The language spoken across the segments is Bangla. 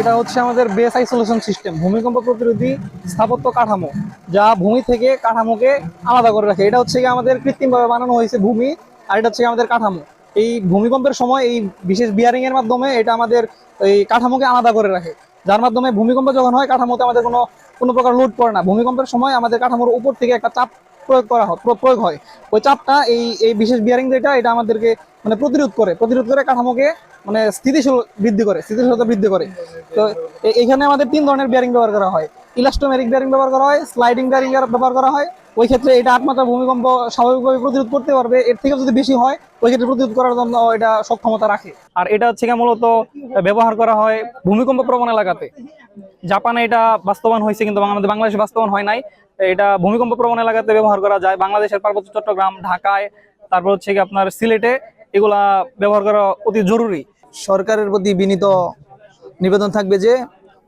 এটা হচ্ছে আমাদের বেস আইসোলেশন সিস্টেম, ভূমিকম্প প্রতিরোধী স্থাপত্য কাঠামো, যা ভূমি থেকে কাঠামোকে আলাদা করে রাখে। এটা হচ্ছে আমাদের কৃত্রিমভাবে বানানো হয়েছে ভূমি, আর এটা হচ্ছে আমাদের কাঠামো। এই ভূমিকম্পের সময় এই বিশেষ বিয়ারিং এর মাধ্যমে এটা আমাদের এই কাঠামোকে আলাদা করে রাখে, যার মাধ্যমে ভূমিকম্প যখন হয় কাঠামোতে আমাদের কোনো কোনো প্রকার লোড পড়ে না। ভূমিকম্পের সময় আমাদের কাঠামোর উপর থেকে একটা চাপ প্রয়োগ হয়। ওই চাপটা এই এই বিশেষ বিয়ারিং যেটা এটা আমাদেরকে মানে প্রতিরোধ করে কাঠামোকে মানে স্থিতিশীলতা বৃদ্ধি করে। তো এখানে আমাদের তিন ধরনের বিয়ারিং ব্যবহার করা হয়। ইলাস্টোমেরিক বিয়ারিং ব্যবহার করা হয়, স্লাইডিং বিয়ারিং ব্যবহার করা হয়। ওই ক্ষেত্রে এটা 8 মাত্রা ভূমিকম্প স্বাভাবিকভাবে প্রতিরোধ করতে পারবে, এর থেকে যদি বেশি হয় ওই ক্ষেত্রে প্রতিরোধ করার জন্য এটা সক্ষমতা রাখে। আর এটা হচ্ছে মূলত ব্যবহার করা হয় ভূমিকম্প প্রবণ এলাকাতে। জাপানে এটা বাস্তবায়ন হয়েছে, কিন্তু আমাদের বাংলাদেশে বাস্তবায়ন হয় নাই। এটা ভূমিকম্প প্রবণ এলাকাতে ব্যবহার করা যায়, বাংলাদেশের পার্বত্য চট্টগ্রাম, ঢাকায়, তারপর হচ্ছে আপনার সিলেটে এগুলা ব্যবহার করা অতি জরুরি। সরকারের প্রতি বিনীত নিবেদন থাকবে যে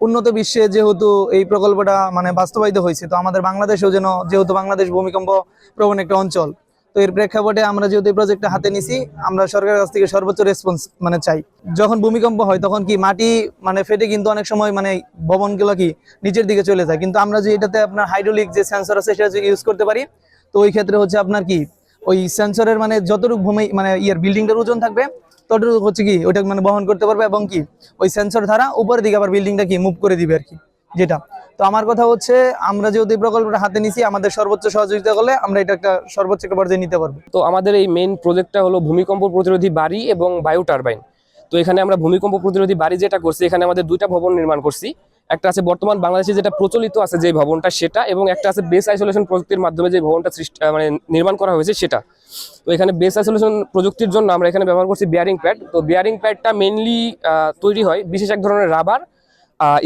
উন্নত বিশ্বে যেহেতু এই প্রকল্পটা মানে বাস্তবায়িত হয়েছে, তো আমাদের বাংলাদেশেও যেন, যেহেতু বাংলাদেশ ভূমিকম্প প্রবণ একটা অঞ্চল, তো এর প্রেক্ষাপটে আমরা যেহেতু এই প্রজেক্টটা হাতে নিছি, আমরা সরকারের কাছ থেকে সর্বোচ্চ রেসপন্স মানে চাই। যখন ভূমিকম্প হয় তখন কি মাটি মানে ফেটে কিন্তু অনেক সময় মানে ভবনগুলো কি নিচের দিকে চলে যায়, কিন্তু আমরা যে এটাতে আপনার হাইড্রোলিক যে সেন্সর আছে সেটা ইউজ করতে পারি, তো ওই ক্ষেত্রে হচ্ছে আপনার কি ওই সেন্সরের মানে যতটুকু ভূমি মানে বিল্ডিংটার ওজন থাকবে ততটুকু হচ্ছে কি ওটা মানে বহন করতে পারবে, এবং কি ওই সেন্সর দ্বারা উপরের দিকে আবার বিল্ডিংটা কি মুভ করে দিবে আর কি। যেটা তো আমার কথা হচ্ছে, আমরা যেহেতু এই প্রকল্পটা হাতে নিছি, আমাদের সর্বোচ্চ সহযোগিতা করলে আমরা এটা একটা সর্বোচ্চ একটা পর্যায়ে নিতে পারবো। তো আমাদের এই মেইন প্রজেক্টটা হলো ভূমিকম্প প্রতিরোধী বাড়ি এবং বায়ু টারবাইন। তো এখানে আমরা ভূমিকম্প প্রতিরোধী বাড়ি যেটা করছি, এখানে আমাদের দুইটা ভবন নির্মাণ করছি। একটা আছে বর্তমান বাংলাদেশে যেটা প্রচলিত আছে যে ভবনটা সেটা, এবং একটা আছে বেস আইসোলেশন প্রযুক্তির মাধ্যমে যে ভবনটা মানে নির্মাণ করা হয়েছে সেটা। তো এখানে বেস আইসোলেশন প্রযুক্তির জন্য আমরা এখানে ব্যবহার করছি বিয়ারিং প্যাড। তো বিয়ারিং প্যাডটা মেইনলি তৈরি হয় বিশেষ এক ধরনের রাবার,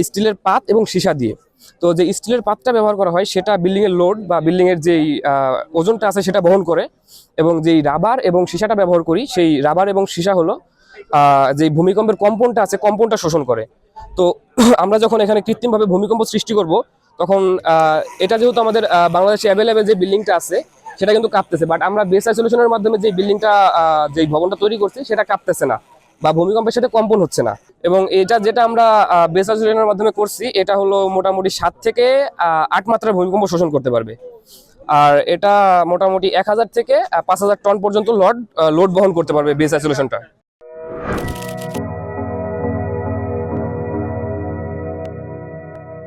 স্টিলের পাত এবং সীসা দিয়ে। তো যে স্টিলের পাতটা ব্যবহার করা হয় সেটা বিল্ডিং এর লোড বা বিল্ডিং এর যেই ওজনটা আছে সেটা বহন করে, এবং যেই রাবার এবং সীসাটা ব্যবহার করি সেই রাবার এবং সীসা হলো যে ভূমিকম্পের কম্পনটা আছে কম্পনটা শোষণ করে। তো আমরা যখন এখানে কৃত্রিমভাবে ভূমিকম্প সৃষ্টি করব তখন এটা যেহেতু আমাদের বাংলাদেশে অ্যাভেলেবেল যে বিল্ডিংটা আছে সেটা কিন্তু কাঁপতেছে, বাট আমরা বেস আইসোলেশনের মাধ্যমে যে বিল্ডিংটা যে ভবনটা তৈরি করছি সেটা কাঁপতেছে না বা ভূমিকম্পের সাথে কম্পন হচ্ছে না। এবং এটা যেটা আমরা বেস আইসোলেশনের মাধ্যমে করছি এটা হলো মোটামুটি 7 থেকে 8 মাত্রার ভূমিকম্প শোষণ করতে পারবে। আর এটা মোটামুটি 1000 থেকে 5000 টন পর্যন্ত লোড বহন করতে পারবে বেস আইসোলেশনটা।